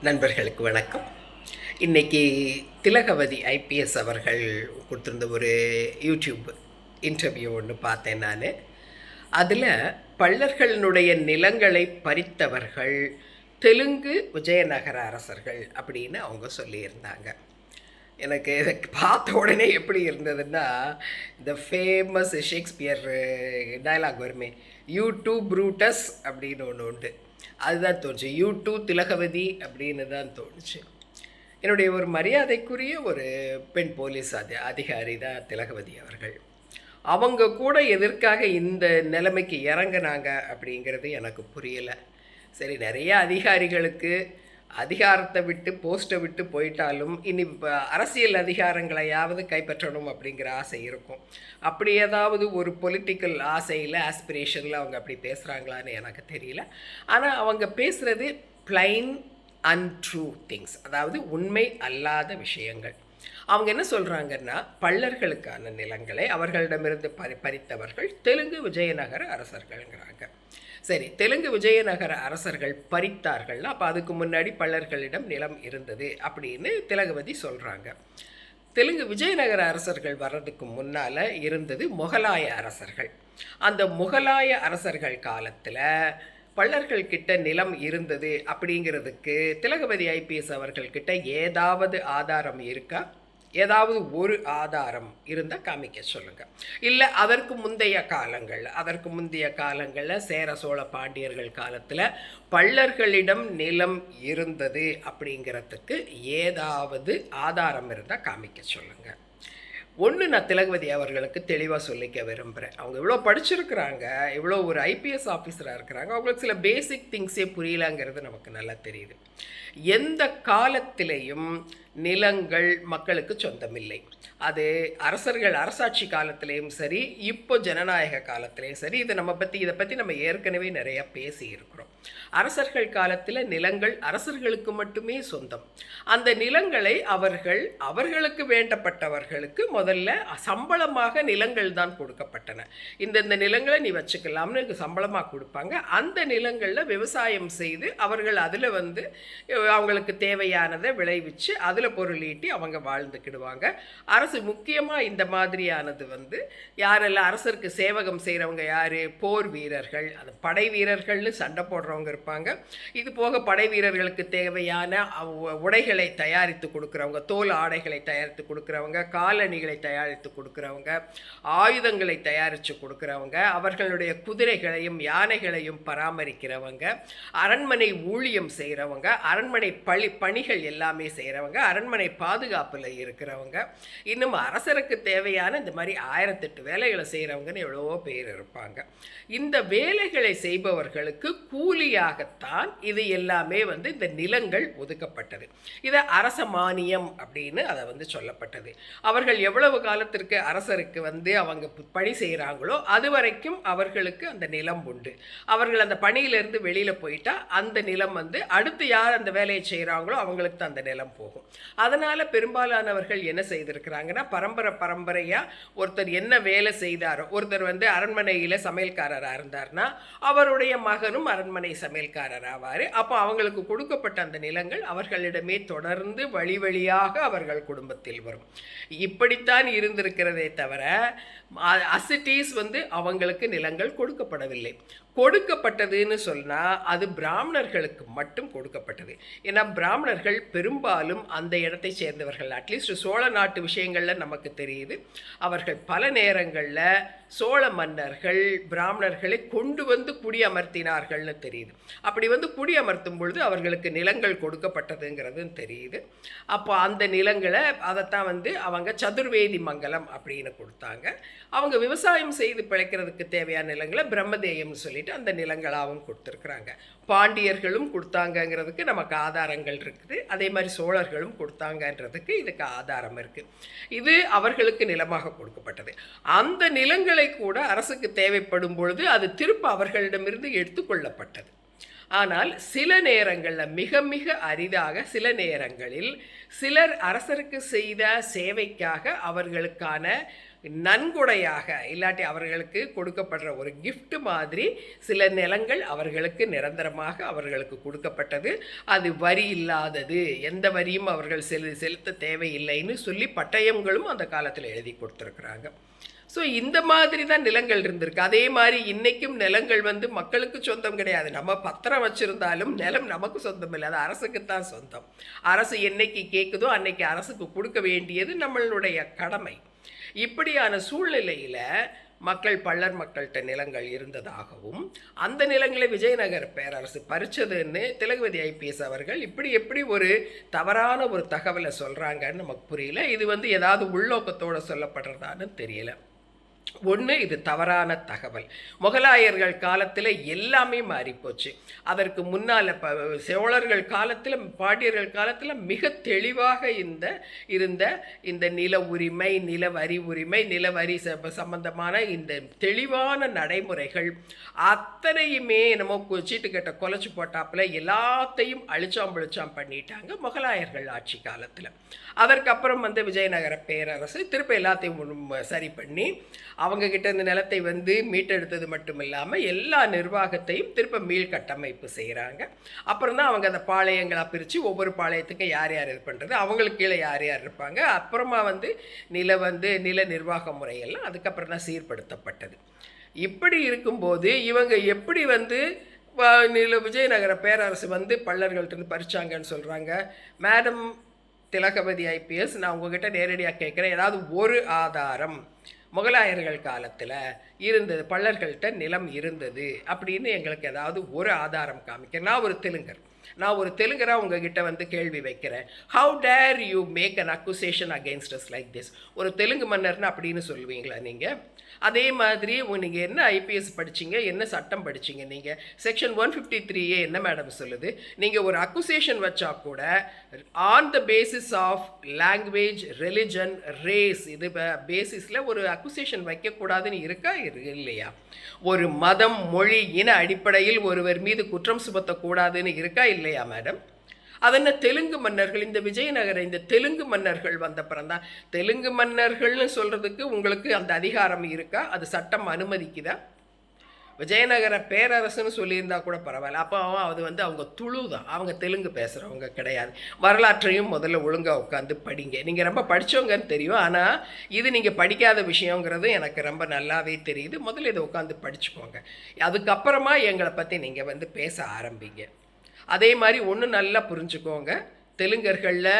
நண்பர்களுக்கு வணக்கம். இன்றைக்கி திலகவதி ஐபிஎஸ் அவர்கள் கொடுத்துருந்த ஒரு யூடியூப் இன்டர்வியூ ஒன்று பார்த்தேன் நான். அதில் பல்லர்களினுடைய நிலங்களை பறித்தவர்கள் தெலுங்கு விஜயநகர அரசர்கள் அப்படின்னு அவங்க சொல்லியிருந்தாங்க. எனக்கு இதை பார்த்த உடனே எப்படி இருந்ததுன்னா, இந்த ஃபேமஸ் ஷேக்ஸ்பியர் டயலாக் வருமே, யூ டூ ப்ரூட்டஸ் அப்படின்னு ஒன்று உண்டு. அதுதான் தோணுச்சு. யூ டூ திலகவதி அப்படின்னு தான் தோணுச்சு. என்னுடைய ஒரு மரியாதைக்குரிய ஒரு பெண் போலீஸ் அதிகாரி தான் திலகவதி அவர்கள். அவங்க கூட எதற்காக இந்த நிலைமைக்கு இறங்கினாங்க அப்படிங்கிறது எனக்கு புரியலை. சரி, நிறைய அதிகாரிகளுக்கு அதிகாரத்தை விட்டு போஸ்ட்டை விட்டு போயிட்டாலும் இனி அரசியல் அதிகாரங்களையாவது கைப்பற்றணும் அப்படிங்கிற ஆசை இருக்கும். அப்படி ஏதாவது ஒரு பொலிட்டிக்கல் ஆசையில் ஆஸ்பிரேஷனில் அவங்க அப்படி பேசுகிறாங்களான்னு எனக்கு தெரியல. ஆனால் அவங்க பேசுகிறது பிளைன் அன்ட்ரூ திங்ஸ், அதாவது உண்மை அல்லாத விஷயங்கள். அவங்க என்ன சொல்கிறாங்கன்னா, பல்லர்களுக்கான நிலங்களை அவர்களிடமிருந்து பறித்தவர்கள் தெலுங்கு விஜயநகர அரசர்கள்ங்கிறாங்க. சரி, தெலுங்கு விஜயநகர அரசர்கள் பறித்தார்கள்னா அப்போ அதுக்கு முன்னாடி பல்லர்களிடம் நிலம் இருந்தது அப்படின்னு திலகவதி சொல்கிறாங்க. தெலுங்கு விஜயநகர அரசர்கள் வர்றதுக்கு முன்னால் இருந்தது முகலாய அரசர்கள். அந்த முகலாய அரசர்கள் காலத்தில் பல்லர்கள்கிட்ட நிலம் இருந்தது அப்படிங்கிறதுக்கு திலகவதி ஐபிஎஸ் அவர்கள்கிட்ட ஏதாவது ஆதாரம் இருக்கா? ஏதாவது ஒரு ஆதாரம் இருந்தால் காமிக்க சொல்லுங்கள். இல்லை அதற்கு முந்தைய காலங்களில் சேர சோழ பாண்டியர்கள் காலத்தில் பல்லர்களிடம் நிலம் இருந்தது அப்படிங்கிறதுக்கு ஏதாவது ஆதாரம் இருந்தால் காமிக்க சொல்லுங்கள். ஒன்று நான் திலகவதி அவர்களுக்கு தெளிவாக சொல்லிக்க விரும்புகிறேன். அவங்க இவ்வளோ படிச்சிருக்கிறாங்க, இவ்வளோ ஒரு ஐபிஎஸ் ஆஃபீஸராக இருக்கிறாங்க, அவங்களுக்கு சில பேசிக் திங்ஸே புரியலங்கிறது நமக்கு நல்லா தெரியுது. எந்த காலத்திலையும் நிலங்கள் மக்களுக்கு சொந்தமில்லை. அது அரசர்கள் அரசாட்சி காலத்திலையும் சரி, இப்போ ஜனநாயக காலத்திலையும் சரி. இதை பற்றி நம்ம ஏற்கனவே நிறையா பேசி இருக்கிறோம். அரசர்கள் காலத்தில் நிலங்கள் அரசர்களுக்கு மட்டுமே சொந்தம். அந்த நிலங்களை அவர்களுக்கு வேண்டப்பட்டவர்களுக்கு முதல்ல சம்பளமாக நிலங்கள் தான் கொடுக்கப்பட்டன. இந்த நிலங்களை நீ வச்சுக்கலாம்னு சம்பளமாக கொடுப்பாங்க. அந்த நிலங்களில் விவசாயம் செய்து அவர்கள் அதில் அவங்களுக்கு தேவையானதை விளைவிச்சு அதில் பொருளீட்டி அவங்க வாழ்ந்துக்கிடுவாங்க. அரசு முக்கியமாக இந்த மாதிரியானது யாரெல்லாம் அரசருக்கு சேவகம் செய்கிறவங்க யார்? போர் வீரர்கள், அது படை வீரர்கள்னு சண்டை போடுறவங்க இருப்பாங்க. இது போக படை வீரர்களுக்கு தேவையான உடைகளை தயாரித்து கொடுக்குறவங்க, தோல் ஆடைகளை தயாரித்து கொடுக்குறவங்க, காலணிகளை தயாரித்து கொடுக்குறவங்க, ஆயுதங்களை தயாரித்து கொடுக்குறவங்க, அவர்களுடைய குதிரைகளையும் யானைகளையும் பராமரிக்கிறவங்க, அரண்மனை ஊழியம் செய்கிறவங்க, அரண்மனை பணிகள் எல்லாமே செய்கிறவங்க, அரண்மனை பாதுகாப்பில் இருக்கிறவங்க, இன்னும் அரசருக்கு தேவையான இந்த மாதிரி 1008 வேலைகளை செய்கிறவங்கன்னு எவ்வளவோ பேர் இருப்பாங்க. இந்த வேலைகளை செய்பவர்களுக்கு கூலியாகத்தான் இது எல்லாமே இந்த நிலங்கள் ஒதுக்கப்பட்டது. இதை அரச மானியம் அப்படின்னு அதை சொல்லப்பட்டது. அவர்கள் எவ்வளவு காலத்திற்கு அரசருக்கு அவங்க பணி செய்கிறாங்களோ அது வரைக்கும் அவர்களுக்கு அந்த நிலம் உண்டு. அவர்கள் அந்த பணியிலிருந்து வெளியில் போயிட்டா அந்த நிலம் அடுத்து யார் அந்த வேலையை செய்கிறாங்களோ அவங்களுக்கு தான் அந்த நிலம் போகும். அதனால் பெரும்பாலானவர்கள் என்ன செய்திருக்கிறாங்கன்னா, பரம்பரையாக ஒருத்தர் என்ன வேலை செய்தாரோ, ஒருத்தர் அரண்மனையில் சமையல்காரராக இருந்தார்னா அவருடைய மகனும் அரண்மனை சமையல்காரர் ஆவார். அப்போ அவங்களுக்கு கொடுக்கப்பட்ட அந்த நிலங்கள் அவர்களிடமே தொடர்ந்து வழி வழியாக அவர்கள் குடும்பத்தில் வரும். இப்படித்தான் இருந்திருக்கிறதே தவிர அசிட்டீஸ் அவங்களுக்கு நிலங்கள் கொடுக்கப்படவில்லை. கொடுக்கப்பட்டதுன்னு சொன்னால் அது பிராமணர்களுக்கு மட்டும் கொடுக்கப்பட்டது. ஏன்னா பிராமணர்கள் பெரும்பாலும் அந்த இடத்தை சேர்ந்தவர்கள். அட்லீஸ்ட் சோழ நாட்டு விஷயங்களில் நமக்கு தெரியுது, அவர்கள் பல நேரங்களில் சோழ மன்னர்கள் பிராமணர்களை கொண்டு குடியமர்த்தினார்கள்னு தெரியுது. அப்படி குடியமர்த்தும் பொழுது அவர்களுக்கு நிலங்கள் கொடுக்கப்பட்டதுங்கிறது தெரியுது. அப்போ அந்த நிலங்களை அதைத்தான் அவங்க சதுர்வேதி மங்கலம் அப்படின்னு கொடுத்தாங்க. அவங்க விவசாயம் செய்து பிழைக்கிறதுக்கு தேவையான நிலங்களை பிரம்மதேயம்னு சொல்லிட்டு அந்த நிலங்களாகவும் கொடுத்துருக்குறாங்க. பாண்டியர்களும் கொடுத்தாங்கங்கிறதுக்கு நமக்கு ஆதாரங்கள் இருக்குது. அதே மாதிரி சோழர்களும் கொடுத்தாங்கன்றதுக்கு இதுக்கு ஆதாரம் இருக்குது. இது அவர்களுக்கு நிலமாக கொடுக்கப்பட்டது. அந்த நிலங்களை கூட அரசுக்கு தேவைப்படும் பொழுது அது திரும்ப அவர்களிடமிருந்து எடுத்துக்கொள்ளப்பட்டது. ஆனால் சில நேரங்களில், மிக மிக அரிதாக சில நேரங்களில் சிலர் அரசருக்கு செய்த சேவைக்காக அவர்களுக்கான நன்கொடையாக இல்லாட்டி அவர்களுக்கு கொடுக்கப்படுற ஒரு gift மாதிரி சில நிலங்கள் அவர்களுக்கு நிரந்தரமாக அவர்களுக்கு கொடுக்கப்பட்டது. அது வரி இல்லாதது, எந்த வரியும் அவர்கள் செலுத்த தேவையில்லைன்னு சொல்லி பட்டயங்களும் அந்த காலத்தில் எழுதி கொடுத்துருக்குறாங்க. ஸோ இந்த மாதிரி தான் நிலங்கள் இருந்திருக்கு. அதே மாதிரி இன்றைக்கும் நிலங்கள் மக்களுக்கு சொந்தம் கிடையாது. நம்ம பத்திரம் வச்சுருந்தாலும் நிலம் நமக்கு சொந்தம் இல்லை, அது அரசுக்கு தான் சொந்தம். அரசு என்னைக்கு கேட்குதோ அன்னைக்கு அரசுக்கு கொடுக்க வேண்டியது நம்மளுடைய கடமை. இப்படியான சூழ்நிலையில் பள்ளர் மக்கள்கிட்ட நிலங்கள் இருந்ததாகவும் அந்த நிலங்களை விஜயநகர பேரரசு பறிச்சதுன்னு திலகவதி ஐபிஎஸ் அவர்கள் எப்படி ஒரு தவறான ஒரு தகவலை சொல்கிறாங்கன்னு நமக்கு புரியல. இது ஏதாவது உள்நோக்கத்தோடு சொல்லப்படுறதான்னு தெரியல. ஒன்று, இது தவறான தகவல். முகலாயர்கள் காலத்தில் எல்லாமே மாறிப்போச்சு. அதற்கு முன்னால் சோழர்கள் காலத்தில், பாண்டியர்கள் காலத்தில் மிக தெளிவாக இருந்த இந்த நில உரிமை, நில வரி உரிமை, நில வரி சம்பந்தமான இந்த தெளிவான நடைமுறைகள் அத்தனையுமே நம்ம சீட்டு கட்ட கொலைச்சு போட்டாப்புல எல்லாத்தையும் அழிச்சாம் பண்ணிட்டாங்க முகலாயர்கள் ஆட்சி காலத்தில். அதற்கப்புறம் விஜயநகர பேரரசு திருப்ப எல்லாத்தையும் சரி பண்ணி அவங்கக்கிட்ட இந்த நிலத்தை மீட்டெடுத்தது மட்டும் இல்லாமல் எல்லா நிர்வாகத்தையும் திருப்ப மீள் கட்டமைப்பு செய்கிறாங்க. அப்புறம் தான் அவங்க அந்த பாளையங்களாக பிரித்து ஒவ்வொரு பாளையத்துக்கும் யார் யார் இது பண்ணுறது, அவங்களுக்கு கீழே யார் யார் இருப்பாங்க. அப்புறமா நில நிர்வாக முறையெல்லாம் அதுக்கப்புறம் தான் சீர்படுத்தப்பட்டது. இப்படி இருக்கும்போது இவங்க எப்படி விஜயநகர பேரரசு பள்ளர்கள்ட்ட பறிச்சாங்கன்னு சொல்கிறாங்க. மேடம் திலகவதி ஐபிஎஸ், நான் உங்ககிட்ட நேரடியாக கேட்குறேன், ஏதாவது ஒரு ஆதாரம் முகலாயர்கள் காலத்தில் இருந்தது, பள்ளர்கள்ட்ட நிலம் இருந்தது அப்படின்னு எங்களுக்கு ஏதாவது ஒரு ஆதாரம் காமிக்க. நான் ஒரு தெலுங்கராக உங்ககிட்ட கேள்வி வைக்கிறேன். How dare you make an accusation against us like this? ஒரு தெலுங்கு மன்னர்னு அப்படின்னு சொல்லுவீங்களா நீங்கள்? அதே மாதிரி நீங்கள் என்ன ஐபிஎஸ் படிச்சிங்க, என்ன சட்டம் படிச்சிங்க? நீங்கள் செக்ஷன் 153A என்ன மேடம் சொல்லுது? நீங்கள் ஒரு அக்குசேஷன் வச்சா கூட on the basis of language, religion, race, இது பேசிஸில் ஒரு அக்குசேஷன் வைக்கக்கூடாதுன்னு இருக்கா இல்லையா? ஒரு மதம், மொழி, இன அடிப்படையில் ஒருவர் மீது குற்றம் சுமத்தக்கூடாதுன்னு இருக்கா இல்லையா மேடம்? அதென்ன தெலுங்கு மன்னர்கள், இந்த விஜயநகர இந்த தெலுங்கு மன்னர்கள் வந்தப்புறம் தான். தெலுங்கு மன்னர்கள்னு சொல்கிறதுக்கு உங்களுக்கு அந்த அதிகாரம் இருக்கா? அது சட்டம் அனுமதிக்குதா? விஜயநகர பேரரசுன்னு சொல்லியிருந்தா கூட பரவாயில்ல. அப்போ அது அவங்க துளு தான், அவங்க தெலுங்கு பேசுகிறவங்க கிடையாது. வரலாற்றையும் முதல்ல ஒழுங்காக உட்காந்து படிங்க. நீங்கள் ரொம்ப படித்தவங்கன்னு தெரியும், ஆனால் இது நீங்கள் படிக்காத விஷயங்கிறது எனக்கு ரொம்ப நல்லாவே தெரியுது. முதல்ல இதை உட்காந்து படிச்சுக்கோங்க. அதுக்கப்புறமா எங்களை பற்றி நீங்கள் பேச ஆரம்பிங்க. அதே மாதிரி ஒன்று நல்லா புரிஞ்சுக்கோங்க, தெலுங்கர்களில்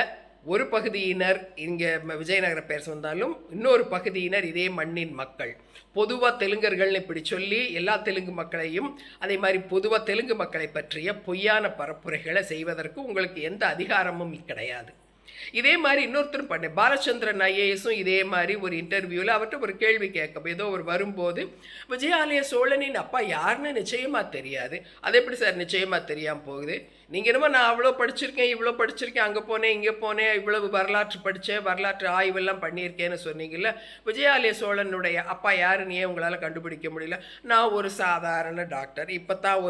ஒரு பகுதியினர் இங்கே விஜயநகர பேர் வந்தாலும் இன்னொரு பகுதியினர் இதே மண்ணின் மக்கள். பொதுவாக தெலுங்கர்கள்னு இப்படி சொல்லி எல்லா தெலுங்கு மக்களையும், அதே மாதிரி பொதுவாக தெலுங்கு மக்களை பற்றிய பொய்யான பரப்புரைகளை செய்வதற்கு உங்களுக்கு எந்த அதிகாரமும் கிடையாது. இதே மாதிரி இன்னொருத்தரும் பண்ணேன், பாலச்சந்திரன் ஐஏஎஸும் இதே மாதிரி ஒரு இன்டர்வியூவில் அவர்கிட்ட ஒரு கேள்வி கேட்க ஏதோ ஒரு வரும்போது, விஜயாலய சோழனின் அப்பா யாருன்னு நிச்சயமாக தெரியாது. அது எப்படி சார் நிச்சயமாக தெரியாமல் போகுது? நீங்கள் என்னமோ நான் அவ்வளோ படிச்சிருக்கேன், இவ்வளோ படிச்சிருக்கேன், அங்கே போனேன், இங்கே போனேன், இவ்வளவு வரலாற்று படித்தேன், வரலாற்று ஆய்வெல்லாம் பண்ணியிருக்கேன்னு சொன்னீங்கல்ல, விஜயாலய சோழனுடைய அப்பா யாருன்னு ஏன் உங்களால் கண்டுபிடிக்க முடியல? நான் ஒரு சாதாரண டாக்டர், இப்போ தான்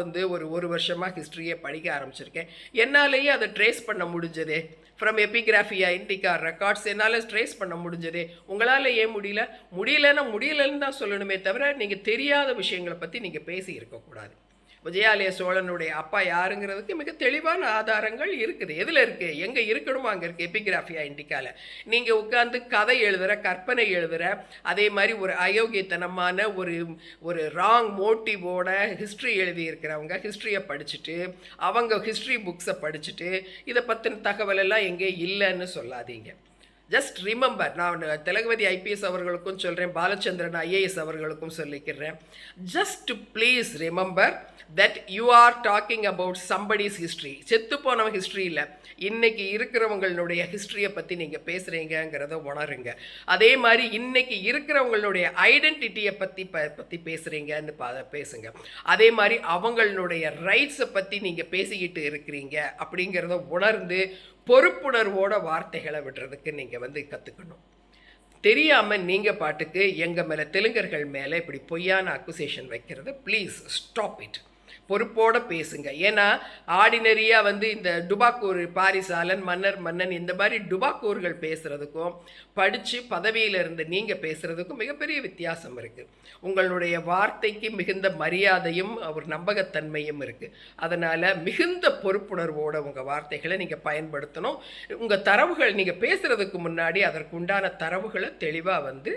ஒரு வருஷமாக ஹிஸ்ட்ரியை படிக்க ஆரம்பிச்சிருக்கேன், என்னாலேயே அதை ட்ரேஸ் பண்ண முடிஞ்சதே. ஃப்ரம் எபிகிராஃபியா, இண்டிகா, ரெக்கார்ட்ஸ் என்னால் ட்ரேஸ் பண்ண முடிஞ்சதே. உங்களால் ஏன் முடியலன்னு தான் சொல்லணுமே தவிர நீங்கள் தெரியாத விஷயங்களை பற்றி நீங்கள் பேசி இருக்கக்கூடாது. விஜயாலய சோழனுடைய அப்பா யாருங்கிறதுக்கு மிக தெளிவான ஆதாரங்கள் இருக்குது. எதில் இருக்குது? எங்கே இருக்கணுமோ அங்கே இருக்குது. எபிகிராஃபியா இண்டிகாவில் நீங்கள் உட்காந்து கதை எழுதுகிற, கற்பனை எழுதுகிற, அதே மாதிரி ஒரு அயோக்கியத்தனமான ஒரு ராங் மோட்டிவோட ஹிஸ்ட்ரி எழுதியிருக்கிறவங்க ஹிஸ்ட்ரியை படிச்சுட்டு, அவங்க ஹிஸ்ட்ரி புக்ஸை படிச்சுட்டு இதை பற்றின தகவலெல்லாம் எங்கே இல்லைன்னு சொல்லாதீங்க. ஜஸ்ட் ரிமெம்பர், நான் திலகவதி ஐபிஎஸ் அவர்களுக்கும் சொல்கிறேன், பாலச்சந்திரன் ஐஏஎஸ் அவர்களுக்கும் சொல்லிக்கிறேன், just please remember that you are talking about somebody's history. செத்து போனவங்க ஹிஸ்ட்ரி இல்லை, இன்னைக்கு இருக்கிறவங்களுடைய ஹிஸ்ட்ரியை பற்றி நீங்கள் பேசுகிறீங்கிறத உணருங்க. அதே மாதிரி இன்னைக்கு இருக்கிறவங்களுடைய ஐடென்டிட்டியை பற்றி பேசுகிறீங்கன்னு பேசுங்க. அதே மாதிரி அவங்களுடைய ரைட்ஸை பற்றி நீங்கள் பேசிக்கிட்டு இருக்கிறீங்க அப்படிங்கிறத உணர்ந்து பொறுப்புணர்வோட வார்த்தைகளை விடுறதுக்கு நீங்கள் கற்றுக்கணும். தெரியாமல் நீங்கள் பாட்டுக்கு எங்கள் மேலே, தெலுங்கர்கள் மேலே இப்படி பொய்யான அக்குசேஷன் வைக்கிறத ப்ளீஸ் ஸ்டாப் இட். பொறுப்போடு பேசுங்க. ஏன்னா ஆர்டினரியாக வந்து இந்த டுபாக்கூர் பாரிசாலன் மன்னன் இந்த மாதிரி டுபாக்கூர்கள் பேசுகிறதுக்கும் படித்து பதவியில் இருந்து நீங்கள் பேசுகிறதுக்கும் மிகப்பெரிய வித்தியாசம் இருக்குது. உங்களுடைய வார்த்தைக்கு மிகுந்த மரியாதையும் ஒரு நம்பகத்தன்மையும் இருக்குது. அதனால் மிகுந்த பொறுப்புணர்வோடு உங்கள் வார்த்தைகளை நீங்கள் பயன்படுத்தணும். உங்கள் தரவுகள் நீங்கள் பேசுகிறதுக்கு முன்னாடி அதற்கு உண்டான தரவுகளை தெளிவாக வந்து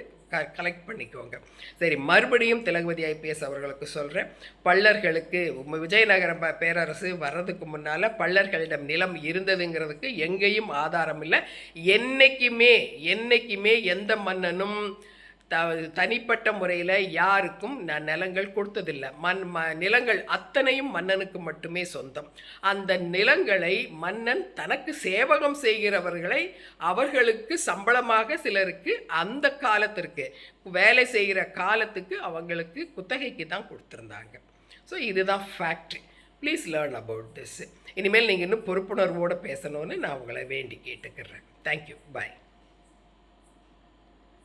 கலெக்ட் பண்ணிக்கோங்க. சரி, மறுபடியும் திலகவதி ஐபிஎஸ் அவர்களுக்கு சொல்கிறேன், பள்ளர்களுக்கு விஜயநகர பேரரசு வர்றதுக்கு முன்னால் பள்ளர்களிடம் நிலம் இருந்ததுங்கிறதுக்கு எங்கேயும் ஆதாரம் இல்லை. என்னைக்குமே எந்த மன்னனும் தனிப்பட்ட முறையில் யாருக்கும் நிலங்கள் கொடுத்ததில்லை. நிலங்கள் அத்தனையும் மன்னனுக்கு மட்டுமே சொந்தம். அந்த நிலங்களை மன்னன் தனக்கு சேவகம் செய்கிறவர்களை அவர்களுக்கு சம்பளமாக சிலருக்கு அந்த காலத்திற்கு வேலை செய்கிற காலத்துக்கு அவங்களுக்கு குத்தகைக்கு தான் கொடுத்துருந்தாங்க. ஸோ இதுதான் fact. Please learn about this. இனிமேல் நீங்கள் இன்னும் பொறுப்புணர்வோடு பேசணும்னு நான் உங்களை வேண்டி கேட்டுக்கிறேன். தேங்க்யூ. பாய்.